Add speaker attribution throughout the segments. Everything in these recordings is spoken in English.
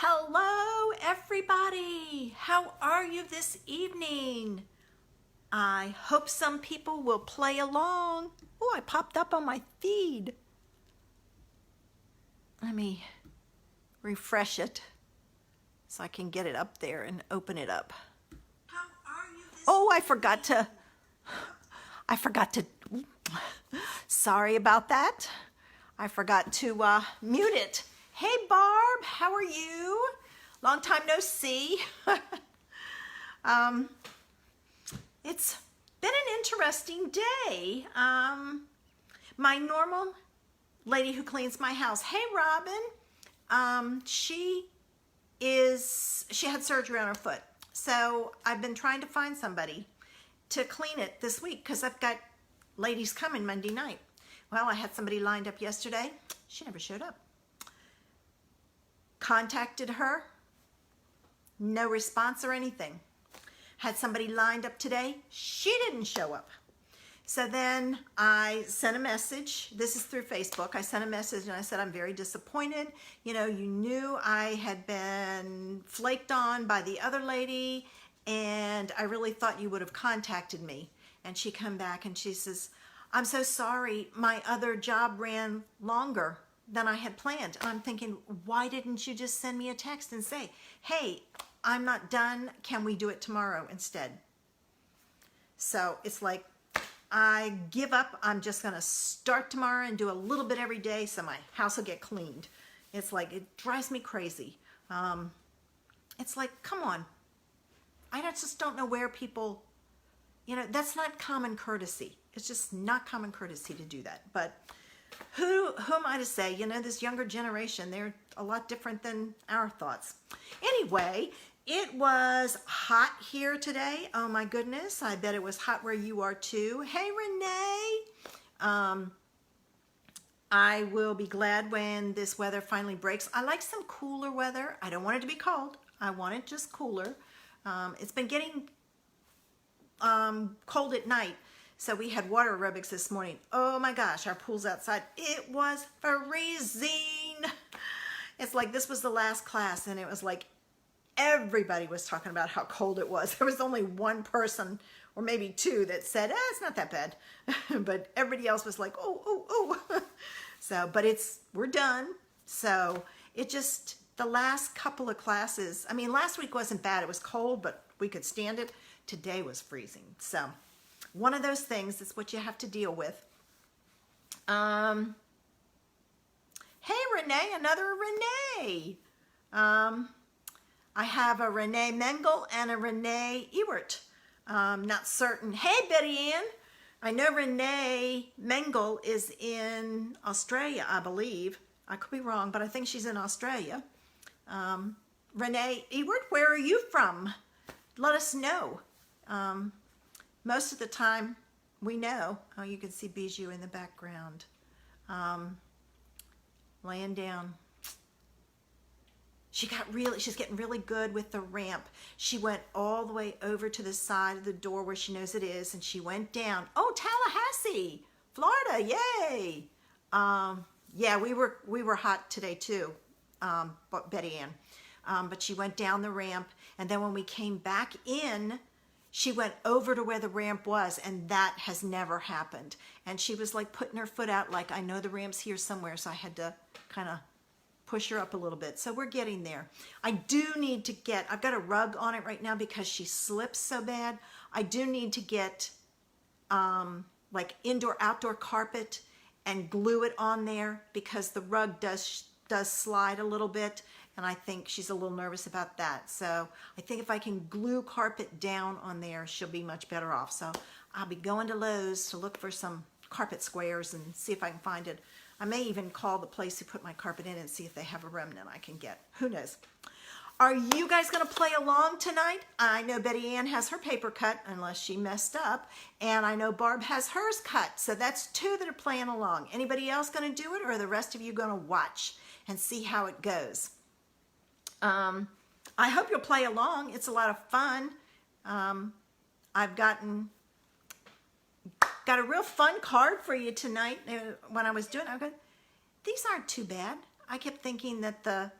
Speaker 1: Hello, everybody. How are you this evening? I hope some people will play along. Oh, I popped up on my feed. Let me refresh it so I can get it up there and open it up.
Speaker 2: How are you this
Speaker 1: Oh, I forgot to, sorry about that. I forgot to mute it. Hey, Barb, how are you? Long time no see. It's been an interesting day. My normal lady who cleans my house, hey, Robin, she had surgery on her foot. So I've been trying to find somebody to clean it this week because I've got ladies coming Monday night. Well, I had somebody lined up yesterday. She never showed up. Contacted her, no response or anything. Had somebody lined up today, she didn't show up. So then I sent a message, this is through Facebook, I sent a message and I said, I'm very disappointed. You know, you knew I had been flaked on by the other lady and I really thought you would have contacted me. And she come back and she says, I'm so sorry, my other job ran longer than I had planned. And I'm thinking, why didn't you just send me a text and say, hey, I'm not done, can we do it tomorrow instead? So it's like, I give up, I'm just gonna start tomorrow and do a little bit every day so my house will get cleaned. It's like, it drives me crazy. It's like, come on. Just don't know where people, you know, that's not common courtesy. It's just not common courtesy to do that. But who am I to say? You know, this younger generation, they're a lot different than our thoughts. Anyway, it was hot here today. Oh my goodness, I bet it was hot where you are too. Hey, Renee. I will be glad when this weather finally breaks. I like some cooler weather. I don't want it to be cold. I want it just cooler. It's been getting cold at night. So we had water aerobics this morning. Oh my gosh, our pool's outside. It was freezing. It's like this was the last class and it was like everybody was talking about how cold it was. There was only one person or maybe two that said, it's not that bad. But everybody else was like, oh. So, but we're done. So the last couple of classes, I mean, last week wasn't bad. It was cold, but we could stand it. Today was freezing. So one of those things, that's what you have to deal with. Hey, Renee, another Renee. I have a Renee Mengel and a Renee Ewert. Not certain. Hey, Betty Ann. I know Renee Mengel is in Australia, I believe. I could be wrong, but I think she's in Australia. Renee Ewert, where are you from? Let us know. Most of the time, we know. Oh, you can see Bijou in the background. Laying down. She's getting really good with the ramp. She went all the way over to the side of the door where she knows it is, and she went down. Oh, Tallahassee, Florida, yay! Yeah, we were hot today too, Betty Ann. But she went down the ramp, and then when we came back in, she went over to where the ramp was, and that has never happened. And she was like putting her foot out like, I know the ramp's here somewhere, so I had to kind of push her up a little bit. So we're getting there. I do need to I've got a rug on it right now because she slips so bad. I do need to get like indoor-outdoor carpet and glue it on there because the rug does slide a little bit. And I think she's a little nervous about that. So I think if I can glue carpet down on there, she'll be much better off. So I'll be going to Lowe's to look for some carpet squares and see if I can find it. I may even call the place who put my carpet in and see if they have a remnant I can get. Who knows? Are you guys going to play along tonight? I know Betty Ann has her paper cut, unless she messed up. And I know Barb has hers cut. So that's two that are playing along. Anybody else going to do it, or are the rest of you going to watch and see how it goes? I hope you'll play along. It's a lot of fun. I've got a real fun card for you tonight. When I was doing it, these aren't too bad. I kept thinking that the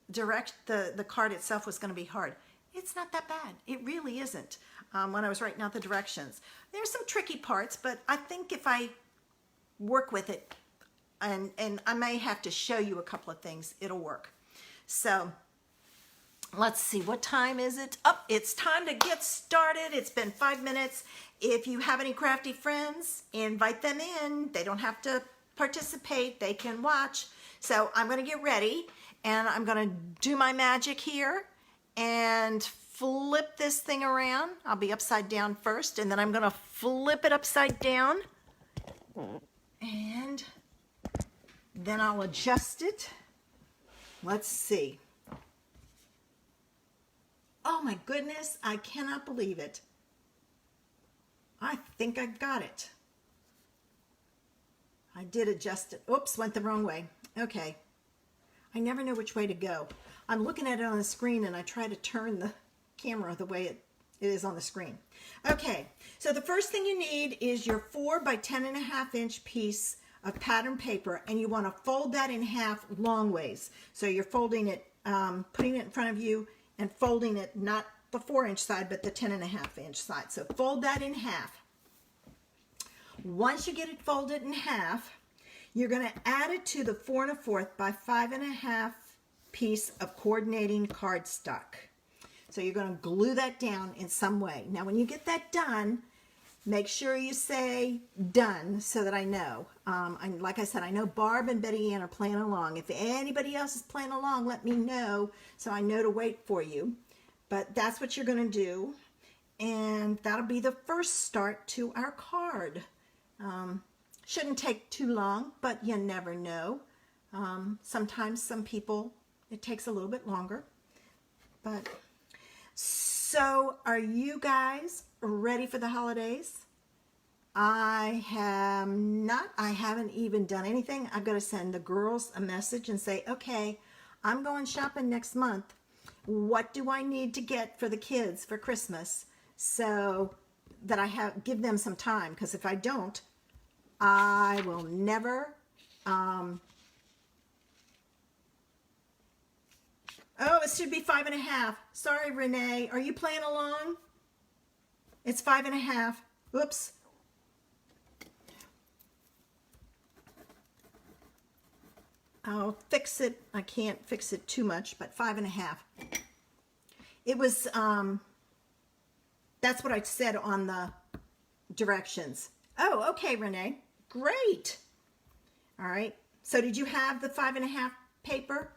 Speaker 1: the card itself was going to be hard. It's not that bad. It really isn't. When I was writing out the directions, there's some tricky parts, but I think if I work with it, and I may have to show you a couple of things, it'll work. So let's see, what time is it? Oh, it's time to get started. It's been 5 minutes. If you have any crafty friends, invite them in. They don't have to participate. They can watch. So I'm going to get ready, and I'm going to do my magic here and flip this thing around. I'll be upside down first, and then I'm going to flip it upside down, and then I'll adjust it. Let's see. Oh my goodness, I cannot believe it. I think I got it. I did adjust it. Oops, went the wrong way. Okay. I never know which way to go. I'm looking at it on the screen and I try to turn the camera the way it is on the screen. Okay, so the first thing you need is your 4 by 10.5 inch piece of pattern paper, and you want to fold that in half long ways. So you're folding it, putting it in front of you and folding it, not the 4-inch side, but the 10.5 inch side. So fold that in half. Once you get it folded in half, you're going to add it to the 4 1/4 by 5.5 piece of coordinating cardstock. So you're going to glue that down in some way. Now when you get that done, make sure you say done so that I know. Like I said, I know Barb and Betty Ann are playing along. If anybody else is playing along, let me know so I know to wait for you. But that's what you're going to do. And that'll be the first start to our card. Shouldn't take too long, but you never know. Sometimes some people, it takes a little bit longer. But so are you guys ready for the holidays? I haven't even done anything. I've got to send the girls a message and say, okay, I'm going shopping next month. What do I need to get for the kids for Christmas? So that I give them some time, because if I don't, I will never, oh, it should be 5.5. Sorry, Renee. Are you playing along? It's 5.5. Oops. I'll fix it. I can't fix it too much, but 5.5. It was, that's what I said on the directions. Oh, okay, Renee. Great. All right. So did you have the 5.5 paper?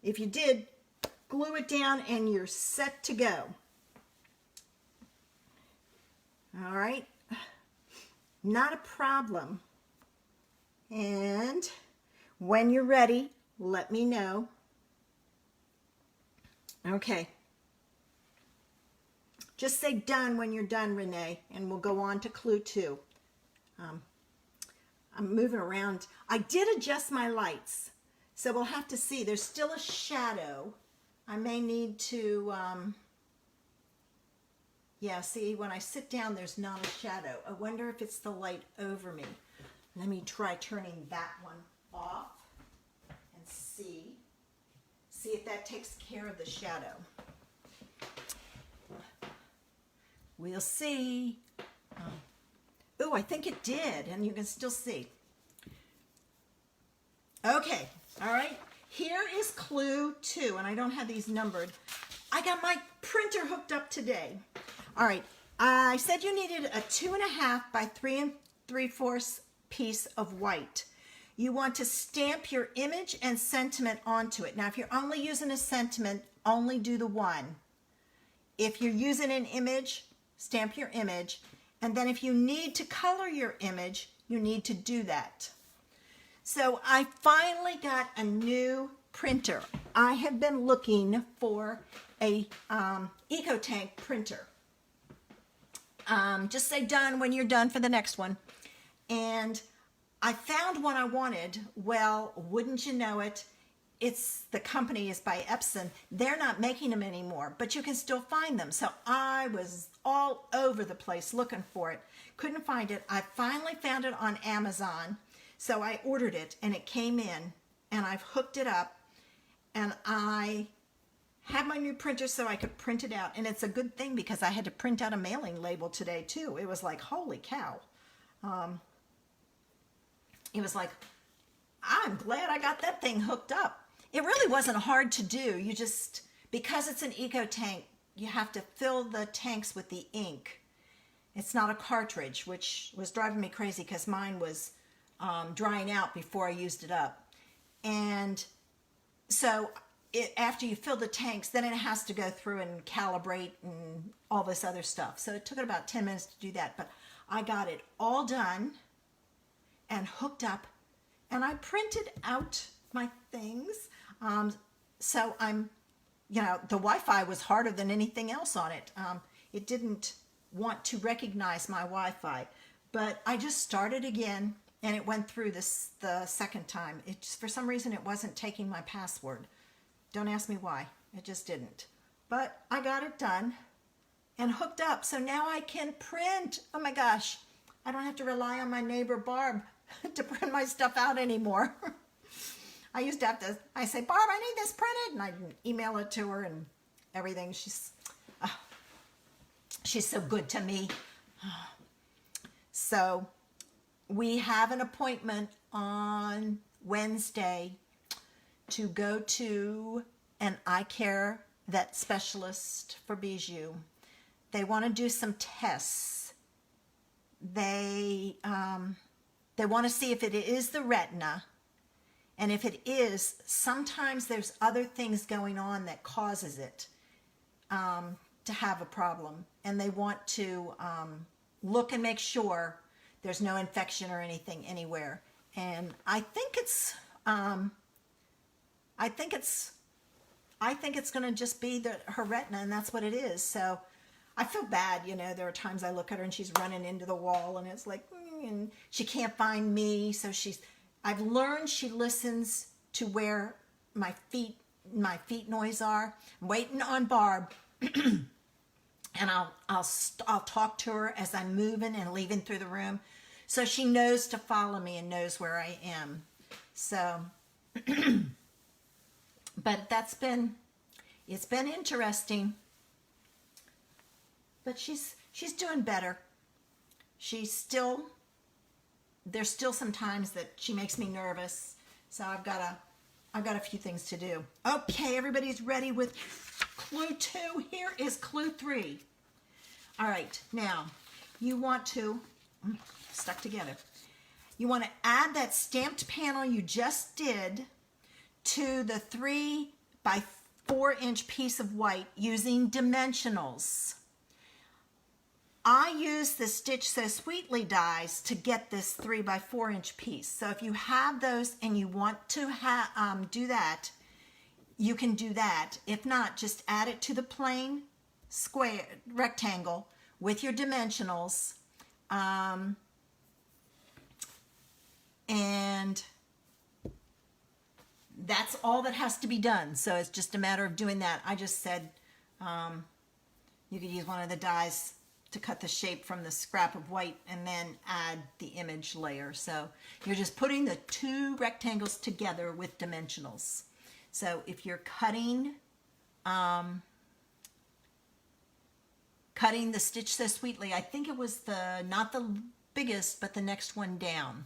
Speaker 1: If you did, glue it down and you're set to go. All right. Not a problem. And when you're ready, let me know. Okay. Just say done when you're done, Renee, and we'll go on to clue 2. I'm moving around. I did adjust my lights, so we'll have to see. There's still a shadow. I may need to, yeah, see, when I sit down, there's not a shadow. I wonder if it's the light over me. Let me try turning that one off and see if that takes care of the shadow. We'll see. Oh, I think it did, and you can still see. Okay, all right. Here is clue 2, and I don't have these numbered. I got my printer hooked up today. All right, I said you needed a 2.5 by 3 3/4 piece of white. You want to stamp your image and sentiment onto it. Now, if you're only using a sentiment, only do the 1. If you're using an image, stamp your image. And then if you need to color your image, you need to do that. So I finally got a new printer. I have been looking for a EcoTank printer. Just say done when you're done for the next one. And I found one I wanted. Well, wouldn't you know it, the company is by Epson. They're not making them anymore, but you can still find them. So I was all over the place looking for it. Couldn't find it. I finally found it on Amazon. So I ordered it and it came in and I've hooked it up and I had my new printer so I could print it out. And it's a good thing because I had to print out a mailing label today too. It was like, holy cow. It was like, I'm glad I got that thing hooked up. It really wasn't hard to do. You just, because it's an eco tank, you have to fill the tanks with the ink. It's not a cartridge, which was driving me crazy because mine was drying out before I used it up. And so after you fill the tanks, then it has to go through and calibrate and all this other stuff. So it took it about 10 minutes to do that. But I got it all done and hooked up. And I printed out my things. So I'm, the Wi-Fi was harder than anything else on it. It didn't want to recognize my Wi-Fi. But I just started again, and it went through the second time. It just, for some reason, it wasn't taking my password. Don't ask me why. It just didn't. But I got it done and hooked up. So now I can print. Oh my gosh. I don't have to rely on my neighbor Barb to print my stuff out anymore. I used to have to, I say, Barb, I need this printed. And I'd email it to her and everything. She's so good to me. So we have an appointment on Wednesday to go to an eye care vet specialist for Bijou. They want to do some tests. They want to see if it is the retina, and if it is, sometimes there's other things going on that causes it to have a problem, and they want to look and make sure there's no infection or anything anywhere. And I think it's going to just be her retina, and that's what it is. So I feel bad, there are times I look at her and she's running into the wall, and it's like, and she can't find me. So I've learned she listens to where my feet noise are. I'm waiting on Barb, and I'll talk to her as I'm moving and leaving through the room, so she knows to follow me and knows where I am. So. But it's been interesting. But she's doing better. There's still some times that she makes me nervous. So I've got a few things to do. Okay, everybody's ready with clue 2. Here is clue 3. All right, now you want to, stuck together. You want to add that stamped panel you just did to the 3 by 4 inch piece of white using dimensionals. I use the Stitch So Sweetly dies to get this 3 by 4 inch piece. So if you have those and you want to do that, you can do that. If not, just add it to the plain square rectangle with your dimensionals, and that's all that has to be done. So it's just a matter of doing that. I just said you could use one of the dies to cut the shape from the scrap of white and then add the image layer. So you're just putting the 2 rectangles together with dimensionals. So if you're cutting the Stitch So Sweetly, I think it was not the biggest, but the next one down.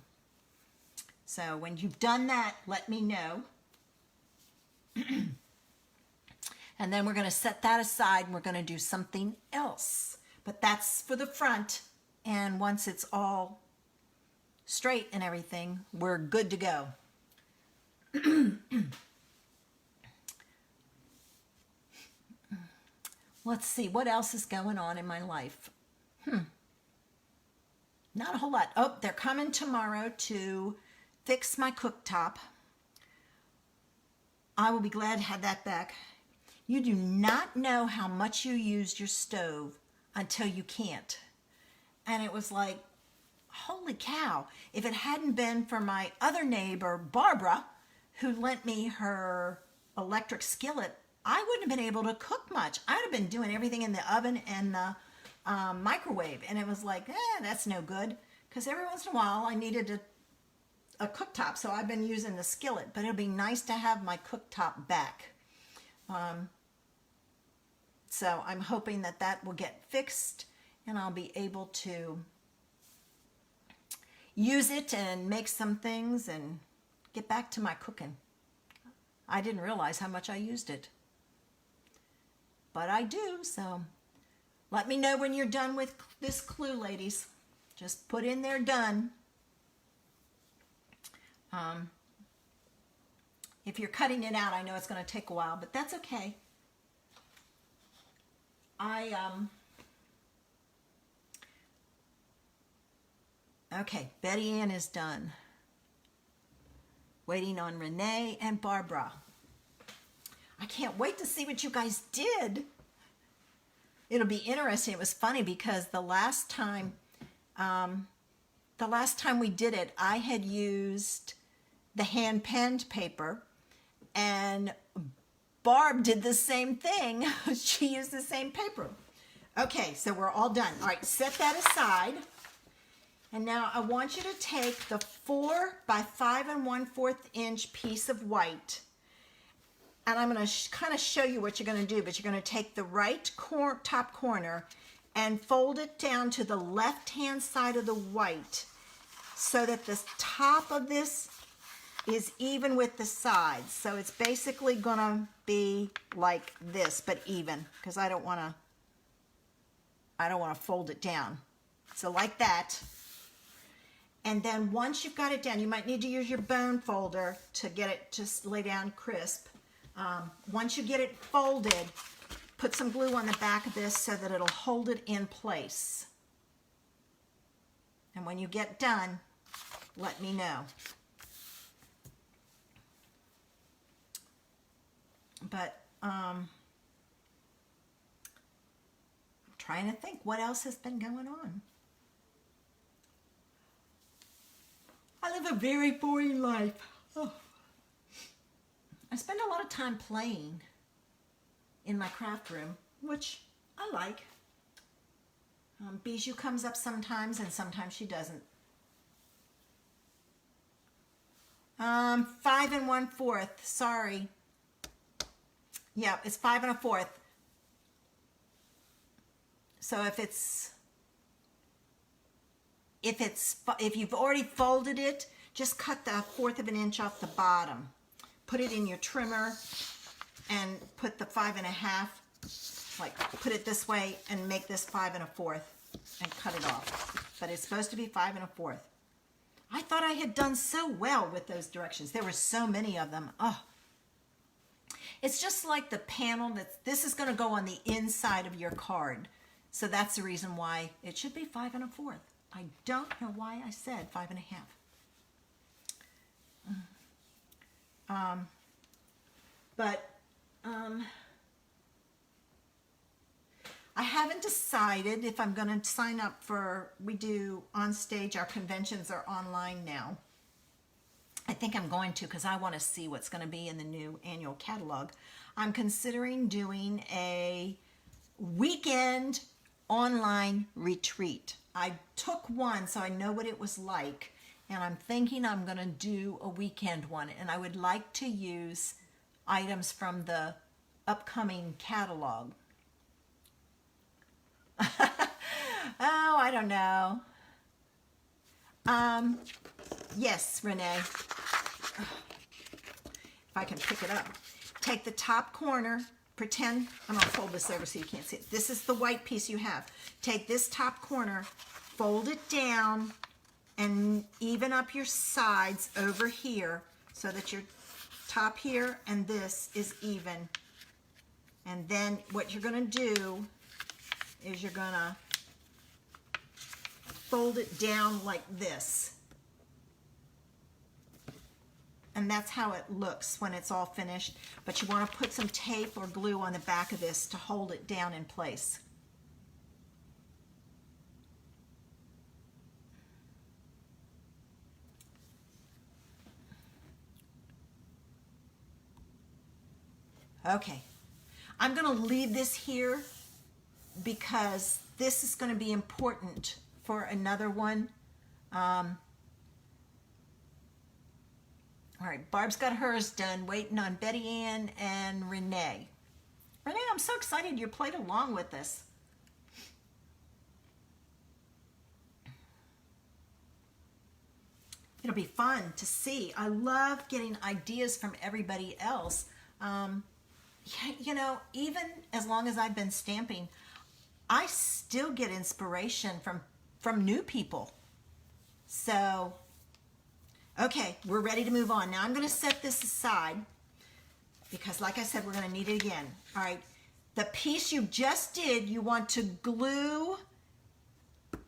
Speaker 1: So when you've done that, let me know. And then we're going to set that aside and we're going to do something else. But that's for the front. And once it's all straight and everything, we're good to go. Let's see, what else is going on in my life? Not a whole lot. Oh, they're coming tomorrow to fix my cooktop. I will be glad to have that back. You do not know how much you used your stove until you can't. And it was like, holy cow. If it hadn't been for my other neighbor, Barbara, who lent me her electric skillet, I wouldn't have been able to cook much. I would have been doing everything in the oven and the microwave. And it was like, that's no good. Because every once in a while I needed a cooktop, so I've been using the skillet, but it'll be nice to have my cooktop back. So I'm hoping that that will get fixed and I'll be able to use it and make some things and get back to my cooking. I didn't realize how much I used it, but I do. So let me know when you're done with this clue, ladies. Just put in there done. If you're cutting it out, I know it's going to take a while, but that's okay. Okay, Betty Ann is done. Waiting on Renee and Barbara. I can't wait to see what you guys did. It'll be interesting. It was funny because the last time we did it, I had used the hand-penned paper, and Barb did the same thing. She used the same paper. Okay, so we're all done. All right, set that aside. And now I want you to take the 4 by 5 1/4 inch piece of white, and I'm going to kind of show you what you're going to do, but you're going to take the right top corner and fold it down to the left-hand side of the white so that the top of this is even with the sides. So it's basically going to be like this, but even, because I don't want to fold it down. So like that. And then once you've got it down, you might need to use your bone folder to get it to lay down crisp. Once you get it folded, put some glue on the back of this so that it'll hold it in place. And when you get done, let me know. But I'm trying to think what else has been going on. I live a very boring life. Oh. I spend a lot of time playing in my craft room, which I like. Bijou comes up sometimes, and sometimes she doesn't. 5 1/4. Sorry. Yeah, it's 5 1/4. So if you've already folded it, just cut the 1/4 of an inch off the bottom. Put it in your trimmer and put the 5 1/2, like put it this way and make this 5 1/4 and cut it off. But it's supposed to be 5 1/4. I thought I had done so well with those directions. There were so many of them. Oh, it's just like the panel this is going to go on the inside of your card. So that's the reason why it should be 5 1/4. I don't know why I said 5 1/2. I haven't decided if I'm going to sign up for, we do on stage, our conventions are online now. I think I'm going to because I want to see what's going to be in the new annual catalog. I'm considering doing a weekend online retreat. I took one, so I know what it was like, and I'm thinking I'm going to do a weekend one, and I would like to use items from the upcoming catalog. Oh, I don't know. Yes, Renee. If I can pick it up. Take the top corner, pretend, I'm going to fold this over so you can't see it. This is the white piece you have. Take this top corner, fold it down, and even up your sides over here so that your top here and this is even. And then what you're going to do is you're going to fold it down like this. And that's how it looks when it's all finished. But you want to put some tape or glue on the back of this to hold it down in place. Okay, I'm going to leave this here because this is going to be important for another one. All right, Barb's got hers done, waiting on Betty Ann and Renee. Renee, I'm so excited you played along with us. It'll be fun to see. I love getting ideas from everybody else. You know, even as long as I've been stamping, I still get inspiration from new people. So, okay, we're ready to move on. Now I'm going to set this aside because, like I said, we're going to need it again. All right, the piece you just did, you want to glue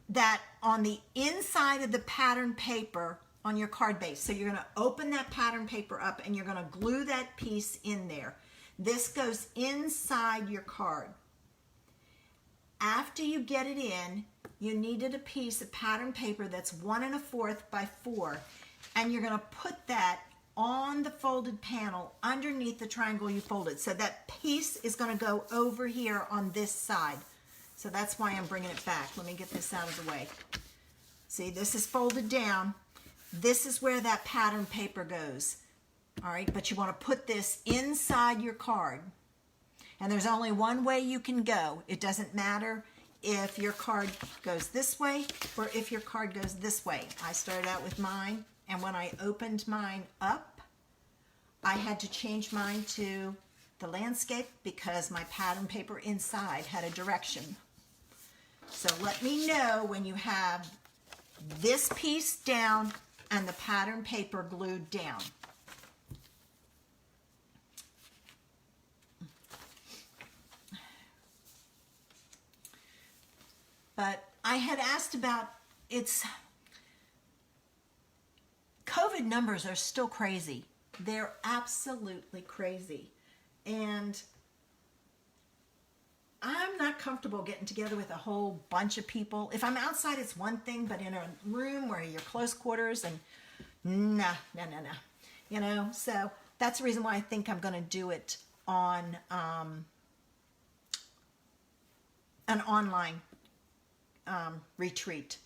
Speaker 1: that on the inside of the pattern paper on your card base. So you're going to open that pattern paper up and you're going to glue that piece in there. This goes inside your card. After you get it in, you needed a piece of pattern paper that's 1 1/4 by 4, and you're going to put that on the folded panel underneath the triangle you folded. So that piece is going to go over here on this side. So that's why I'm bringing it back. Let me get this out of the way. See, this is folded down. This is where that pattern paper goes. All right, but you want to put this inside your card. And there's only one way you can go. It doesn't matter if your card goes this way or if your card goes this way. I started out with mine, and when I opened mine up, I had to change mine to the landscape because my pattern paper inside had a direction. So let me know when you have this piece down and the pattern paper glued down. But I had asked about COVID numbers are still crazy. They're absolutely crazy. And I'm not comfortable getting together with a whole bunch of people. If I'm outside, it's one thing, but in a room where you're close quarters and no. You know, so that's the reason why I think I'm going to do it on an online retreat.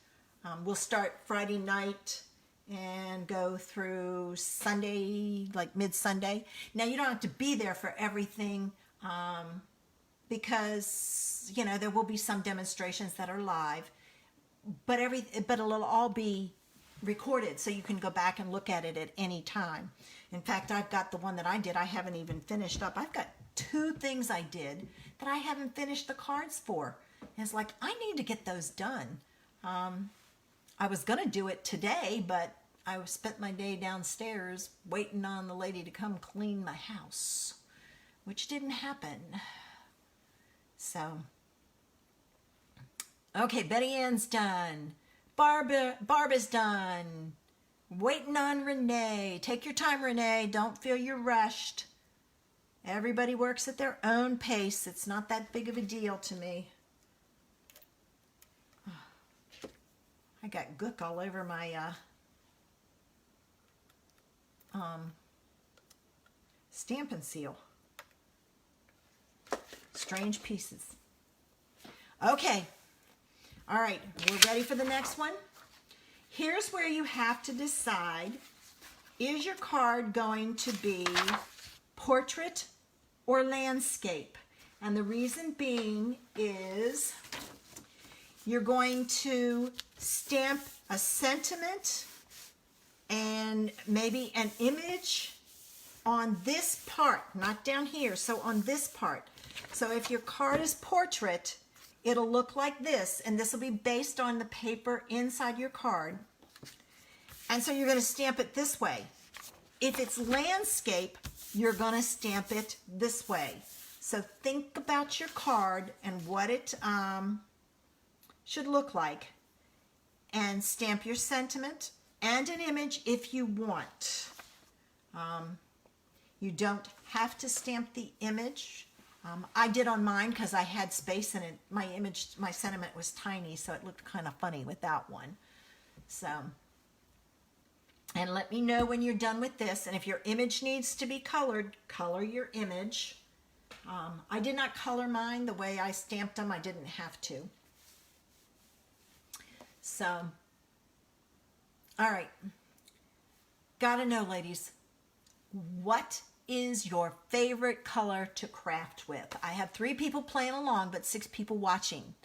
Speaker 1: We'll start Friday night and go through Sunday, like mid-Sunday. Now, you don't have to be there for everything because, you know, there will be some demonstrations that are live, but it'll all be recorded so you can go back and look at it at any time. In fact, I've got the one that I did. I haven't even finished up. I've got 2 things I did that I haven't finished the cards for. And it's like, I need to get those done. I was going to do it today, but I spent my day downstairs waiting on the lady to come clean my house, which didn't happen. So, okay, Betty Ann's done. Barb is done. Waiting on Renee. Take your time, Renee. Don't feel you're rushed. Everybody works at their own pace. It's not that big of a deal to me. I got gook all over my Stampin' Seal. Strange pieces. Okay. All right, we're ready for the next one. Here's where you have to decide, is your card going to be portrait or landscape? And the reason being is you're going to stamp a sentiment and maybe an image on this part, not down here, so on this part. So if your card is portrait, it'll look like this, and this will be based on the paper inside your card. And so you're going to stamp it this way. If it's landscape, you're going to stamp it this way. So think about your card and what it should look like, and stamp your sentiment and an image if you want. You don't have to stamp the image. I did on mine because I had space in it. My sentiment was tiny, so it looked kind of funny without one. So, and let me know when you're done with this. And if your image needs to be colored, color your image. I did not color mine the way I stamped them. I didn't have to. So, all right. Gotta know, ladies, What is your favorite color to craft with? I have 3 people playing along, but 6 people watching.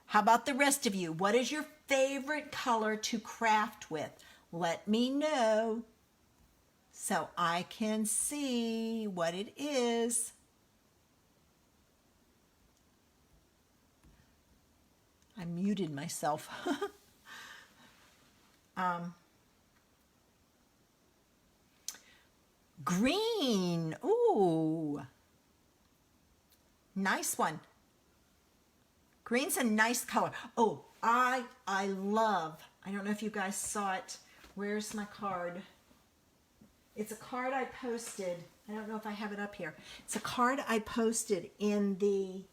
Speaker 1: How about the rest of you? What is your favorite color to craft with? Let me know so I can see what it is. I muted myself. Green. Ooh. Nice one. Green's a nice color. Oh, I love, I don't know if you guys saw it. Where's my card? It's a card I posted. I don't know if I have it up here. It's a card I posted in the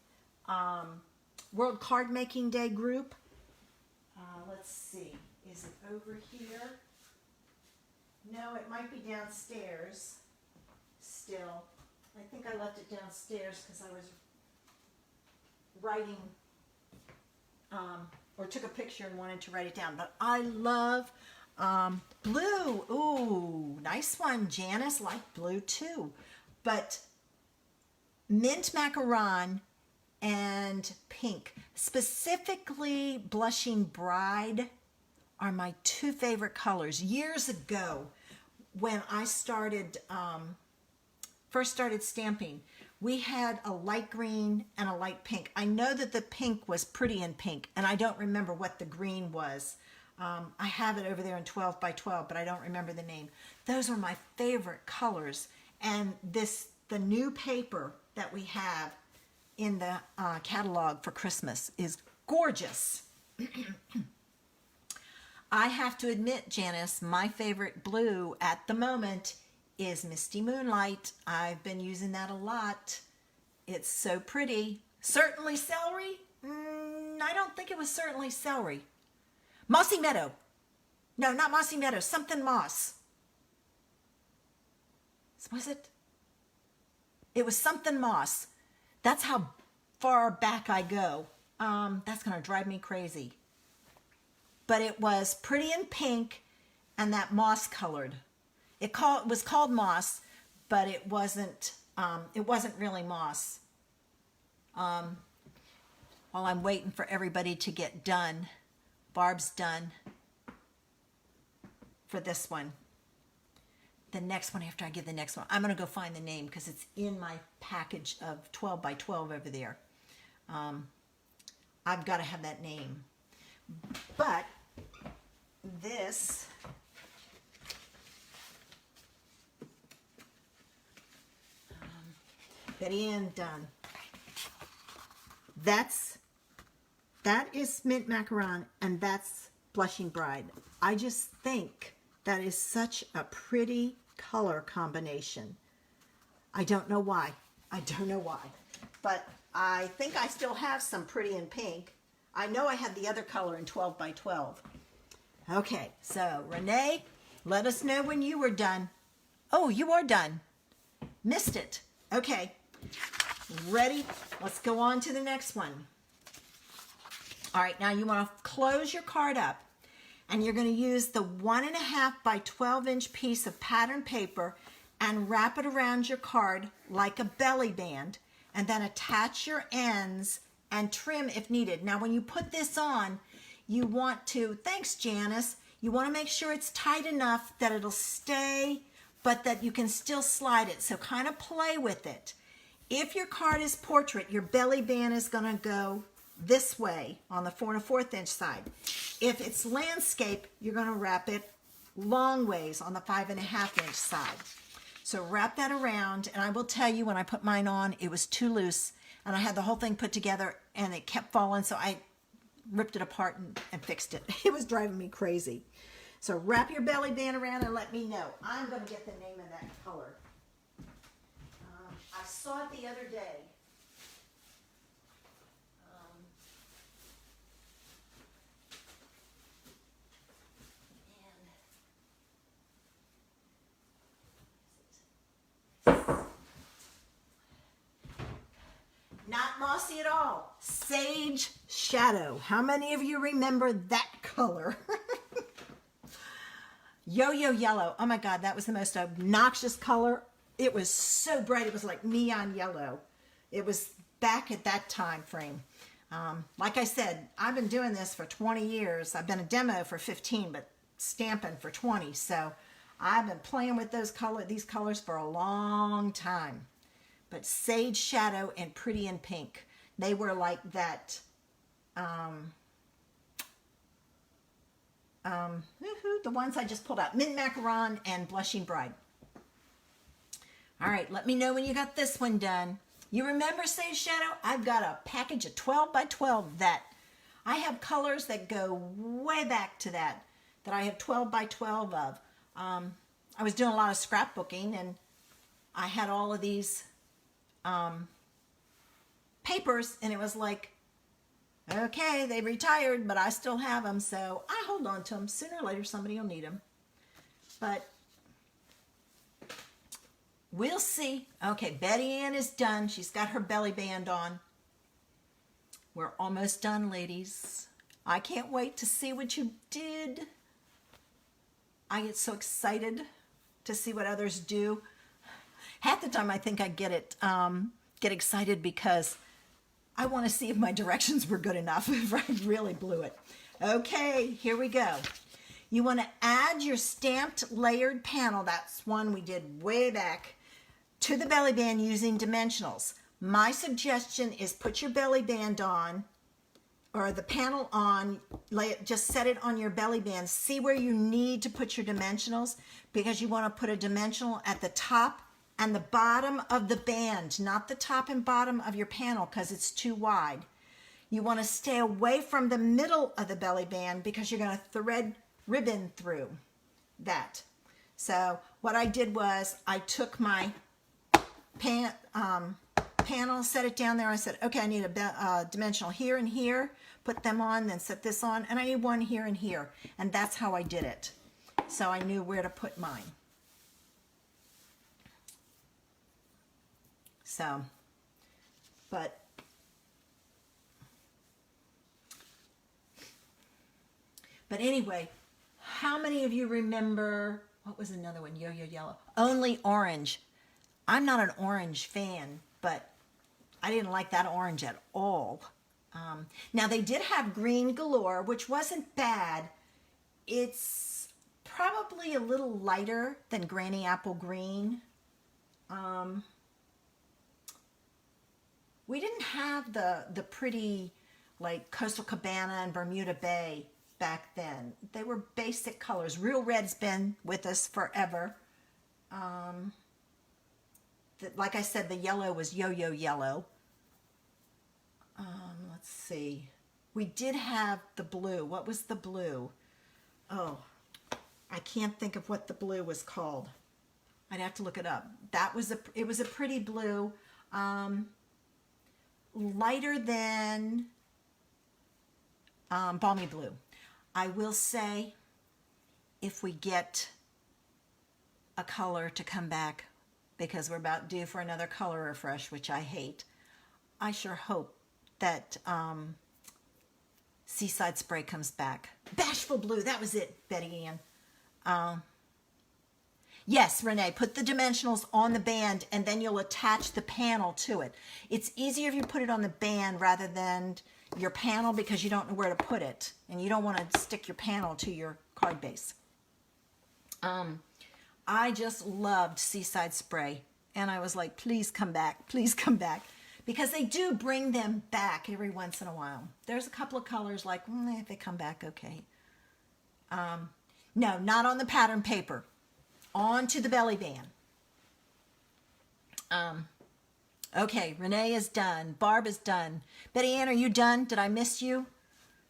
Speaker 1: World Card Making Day group. Let's see. Is it over here? No, it might be downstairs still. I think I left it downstairs because I was writing or took a picture and wanted to write it down. But I love blue. Ooh, nice one. Janice liked blue too. But mint macaron and pink, specifically Blushing Bride, are my 2 favorite colors. Years ago, when I started, first started stamping, we had a light green and a light pink. I know that the pink was Pretty in Pink, and I don't remember what the green was. I have it over there in 12 by 12, but I don't remember the name. Those are my favorite colors. And the new paper that we have in the catalog for Christmas is gorgeous. I have to admit, Janice, my favorite blue at the moment is Misty Moonlight. I've been using that a lot. It's so pretty. Certainly Celery? I don't think it was Certainly Celery. Mossy Meadow. No, not Mossy Meadow. Something Moss. Was it? It was something Moss. That's how far back I go. That's going to drive me crazy. But it was Pretty in Pink and that moss colored. It was called Moss, but it wasn't really moss. While I'm waiting for everybody to get done, Barb's done for this one. The next one, after I give the next one, I'm going to go find the name because it's in my package of 12 by 12 over there. I've got to have that name. But this Betty Ann done. That is Mint Macaron, and that's Blushing Bride. I just think that is such a pretty color combination. I don't know why. But I think I still have some Pretty in Pink. I know I had the other color in 12 by 12. Okay, so Renee, let us know when you were done. Oh, you are done. Missed it. Okay, ready? Let's go on to the next one. All right, now you want to close your card up, and you're going to use the 1.5 by 12 inch piece of pattern paper and wrap it around your card like a belly band, and then attach your ends and trim if needed. Now, when you put this on, you want to, thanks Janice, you want to make sure it's tight enough that it'll stay, but that you can still slide it. So kind of play with it. If your card is portrait, your belly band is going to go this way on the 4 1/4 inch side. If it's landscape, you're going to wrap it long ways on the 5.5 inch side. So wrap that around, and I will tell you, when I put mine on, it was too loose, and I had the whole thing put together, and it kept falling, so I ripped it apart and fixed it. It was driving me crazy. So wrap your belly band around and let me know. I'm going to get the name of that color. I saw it the other day. Not mossy at all. Sage Shadow. How many of you remember that color? Yo-Yo Yellow. Oh my God, that was the most obnoxious color. It was so bright. It was like neon yellow. It was back at that time frame. Like I said, I've been doing this for 20 years. I've been a demo for 15, but stamping for 20. So I've been playing with these colors for a long time. But Sage Shadow and Pretty in Pink, they were like that. The ones I just pulled out, Mint Macaron and Blushing Bride. All right, let me know when you got this one done. You remember Sage Shadow? I've got a package of 12 by 12 that I have colors that go way back to that I have 12 by 12 of. I was doing a lot of scrapbooking and I had all of these papers, and it was like, okay, they retired, but I still have them, so I hold on to them. Sooner or later, somebody will need them. But we'll see. Okay, Betty Ann is done. She's got her belly band on. We're almost done, ladies. I can't wait to see what you did. I get so excited to see what others do. Half the time I think I get excited because I want to see if my directions were good enough, if I really blew it. Okay, here we go. You want to add your stamped layered panel, that's one we did way back, to the belly band using dimensionals. My suggestion is put your belly band on, or the panel on, just set it on your belly band. See where you need to put your dimensionals, because you want to put a dimensional at the top and the bottom of the band, not the top and bottom of your panel because it's too wide. You want to stay away from the middle of the belly band because you're going to thread ribbon through that. So what I did was I took my panel, set it down there. I said, okay, I need a dimensional here and here. Put them on, then set this on, and I need one here and here. And that's how I did it. So I knew where to put mine. So, but anyway, how many of you remember, what was another one? Yo-Yo Yellow. Only Orange. I'm not an orange fan, but I didn't like that orange at all. Now they did have Green Galore, which wasn't bad. It's probably a little lighter than Granny Apple Green. We didn't have the pretty like Coastal Cabana and Bermuda Bay back then. They were basic colors. Real Red's been with us forever. Like I said, the yellow was Yo-Yo Yellow. Let's see. We did have the blue. What was the blue? Oh, I can't think of what the blue was called. I'd have to look it up. It was a pretty blue. Lighter than Balmy Blue. I will say, if we get a color to come back, because we're about due for another color refresh, which I hate, I sure hope that Seaside Spray comes back. Bashful Blue, that was it, Betty Ann. Yes, Renee, put the dimensionals on the band and then you'll attach the panel to it. It's easier if you put it on the band rather than your panel because you don't know where to put it and you don't want to stick your panel to your card base. I just loved Seaside Spray and I was like, please come back, because they do bring them back every once in a while. There's a couple of colors like, if they come back, okay. No, not on the pattern paper. Onto the belly band. Okay, Renee is done. Barb is done. Betty Ann, are you done? Did I miss you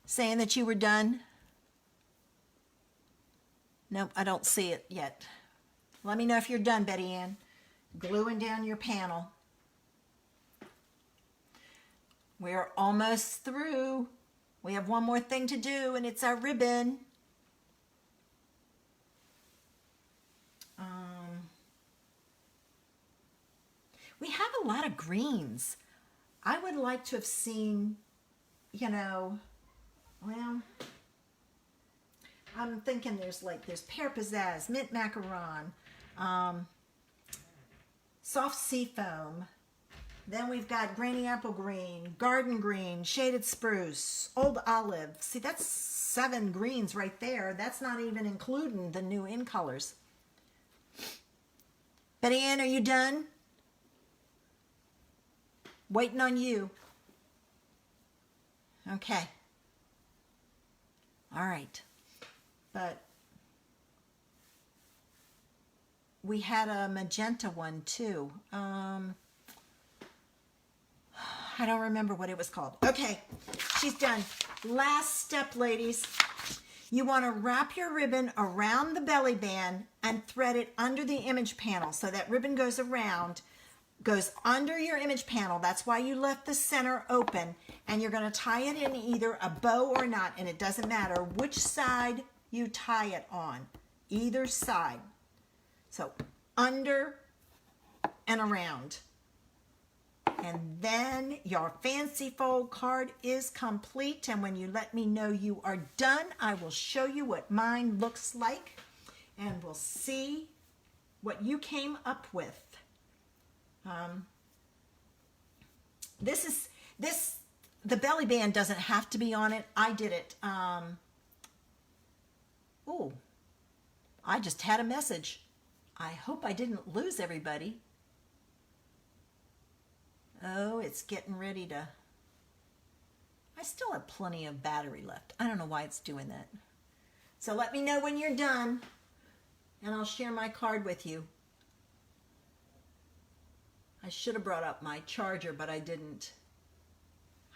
Speaker 1: saying that you were done? Nope, I don't see it yet. Let me know if you're done, Betty Ann. Gluing down your panel. We're almost through. We have one more thing to do, and it's our ribbon. We have a lot of greens. I would like to have seen, well, I'm thinking there's pear pizzazz, mint macaron, soft sea foam. Then we've got granny apple green, garden green, shaded spruce, old olive. See, that's 7 greens right there. That's not even including the new in colors. Betty Ann, are you done? Waiting on you. Okay. All right. But we had a magenta one too. I don't remember what it was called. Okay, she's done. Last step, ladies. You want to wrap your ribbon around the belly band and thread it under the image panel. So that ribbon goes around, goes under your image panel. That's why you left the center open. And you're going to tie it in either a bow or not. And it doesn't matter which side you tie it on. Either side. So under and around. And then your fancy fold card is complete. And when you let me know you are done, I will show you what mine looks like. And we'll see what you came up with. The belly band doesn't have to be on it. I did it. Oh, I just had a message. I hope I didn't lose everybody. Oh, it's getting ready to... I still have plenty of battery left. I don't know why it's doing that. So let me know when you're done, and I'll share my card with you. I should have brought up my charger, but I didn't.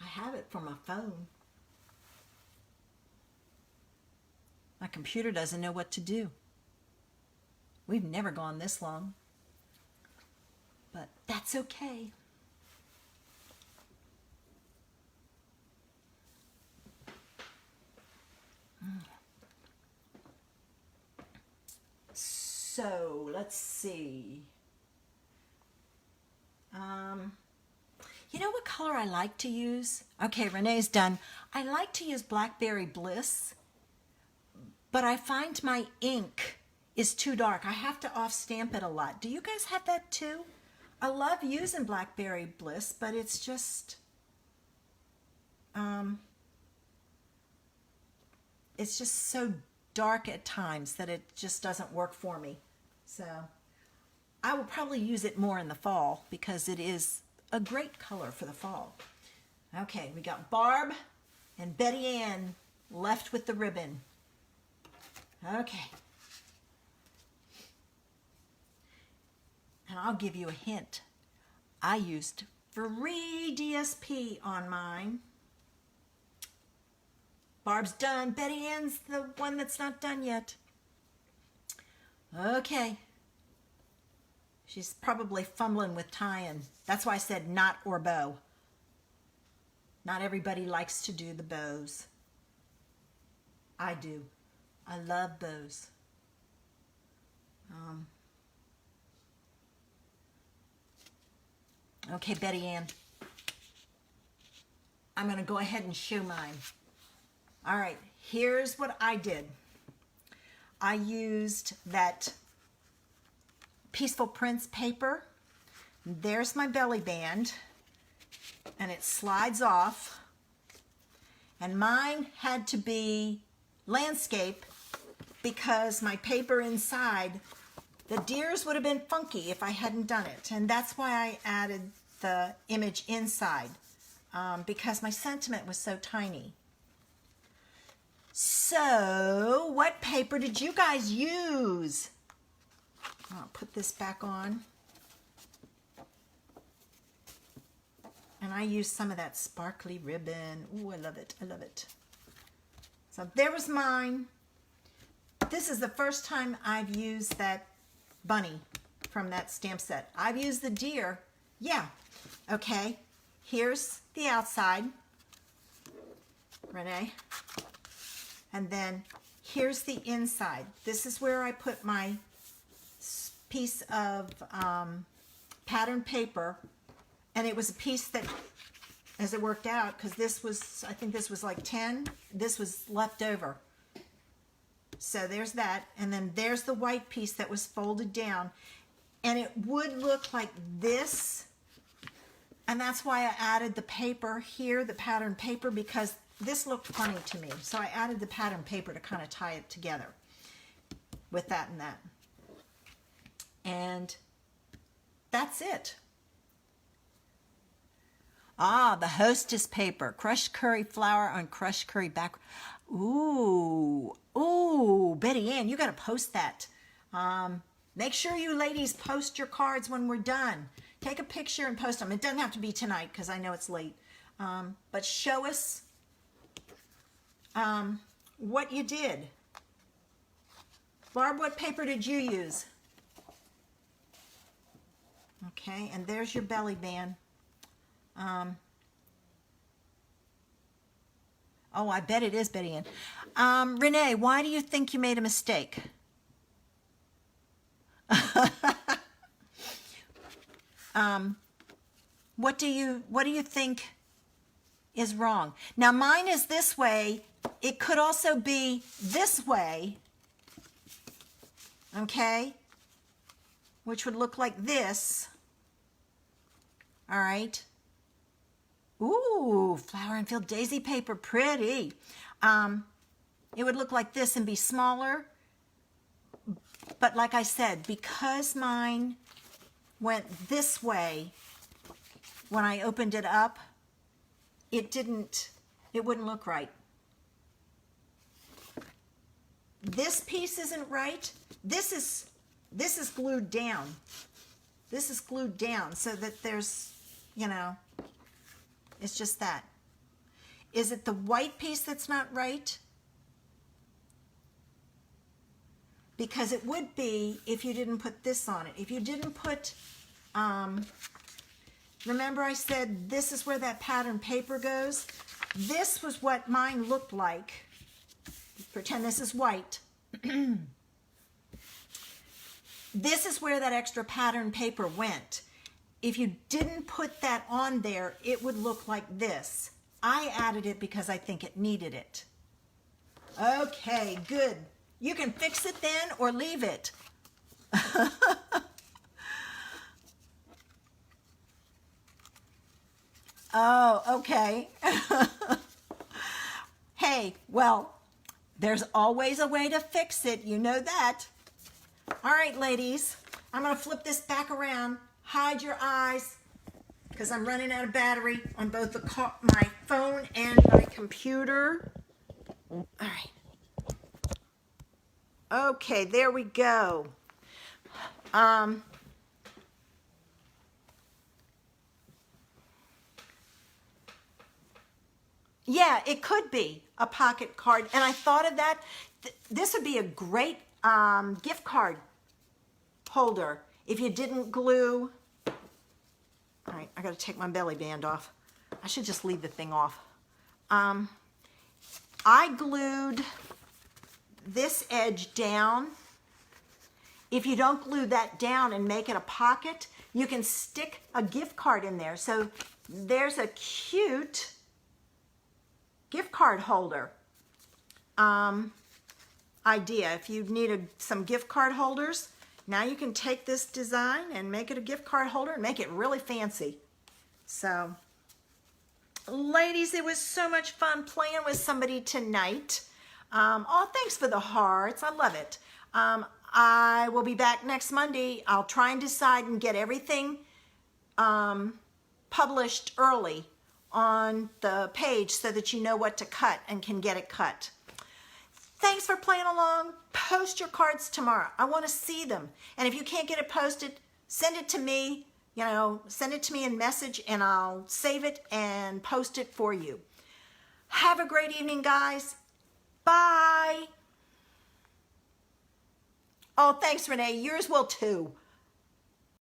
Speaker 1: I have it from my phone. My computer doesn't know what to do. We've never gone this long. But that's okay. So, let's see. You know what color I like to use? Okay, Renee's done. I like to use Blackberry Bliss, but I find my ink is too dark. I have to off-stamp it a lot. Do you guys have that too? I love using Blackberry Bliss, but it's just... it's just so dark at times that it just doesn't work for me. So I will probably use it more in the fall because it is a great color for the fall. Okay, we got Barb and Betty Ann left with the ribbon. Okay. And I'll give you a hint. I used free DSP on mine. Barb's done. Betty Ann's the one that's not done yet. Okay. She's probably fumbling with tying. That's why I said knot or bow. Not everybody likes to do the bows. I do. I love bows. Okay, Betty Ann. I'm going to go ahead and show mine. All right, here's what I did. I used that Peaceful Prints paper. There's my belly band, and it slides off. And mine had to be landscape because my paper inside, the deers would have been funky if I hadn't done it. And that's why I added the image inside, because my sentiment was so tiny. So, what paper did you guys use? I'll put this back on. And I used some of that sparkly ribbon. Ooh, I love it. I love it. So there was mine. This is the first time I've used that bunny from that stamp set. I've used the deer. Yeah. Okay. Here's the outside. Renee. And then here's the inside. This is where I put my piece of pattern paper. And it was a piece that, as it worked out, because this was, I think this was like 10. This was left over. So there's that. And then there's the white piece that was folded down. And it would look like this. And that's why I added the paper here, the pattern paper, because this looked funny to me. So I added the pattern paper to kind of tie it together with that and that. And that's it. Ah, the Hostess paper. Crushed curry flour on crushed curry back. Ooh, ooh, Betty Ann, you got to post that. Make sure you ladies post your cards when we're done. Take a picture and post them. It doesn't have to be tonight because I know it's late. But show us what you did. Barb, what paper did you use? Okay, and there's your belly band. Oh, I bet it is Betty Ann. Renee, why do you think you made a mistake? What do you think is wrong? Now mine is this way. It could also be this way. Okay? Which would look like this. All right. Ooh, flower and field daisy paper, pretty. It would look like this and be smaller. But like I said, because mine went this way when I opened it up, it wouldn't look right. This piece isn't right. This is glued down. This is glued down so that there's, you know, it's just that. Is it the white piece that's not right? Because it would be if you didn't put this on it. If you didn't put, remember I said this is where that pattern paper goes? This was what mine looked like. Pretend this is white. This is where that extra pattern paper went. If you didn't put that on there, it would look like this. I added it because I think it needed it. Okay, good. You can fix it then or leave it. Oh, okay. Hey, well, there's always a way to fix it. You know that. All right, ladies, I'm going to flip this back around. Hide your eyes because I'm running out of battery on both my phone and my computer. All right. Okay, there we go. Yeah, it could be a pocket card. And I thought of that. This would be a great gift card holder if you didn't glue. All right, I got to take my belly band off. I should just leave the thing off. I glued this edge down. If you don't glue that down and make it a pocket, you can stick a gift card in there. So there's a cute gift card holder idea. If you needed some gift card holders, now you can take this design and make it a gift card holder and make it really fancy. So, ladies, it was so much fun playing with somebody tonight. Oh, thanks for the hearts. I love it. I will be back next Monday. I'll try and decide and get everything published early on the page so that you know what to cut and can get it cut. Thanks for playing along. Post your cards tomorrow. I want to see them. And if you can't get it posted, send it to me. You know, send it to me in message and I'll save it and post it for you. Have a great evening, guys. Bye. Oh, thanks, Renee. Yours will too.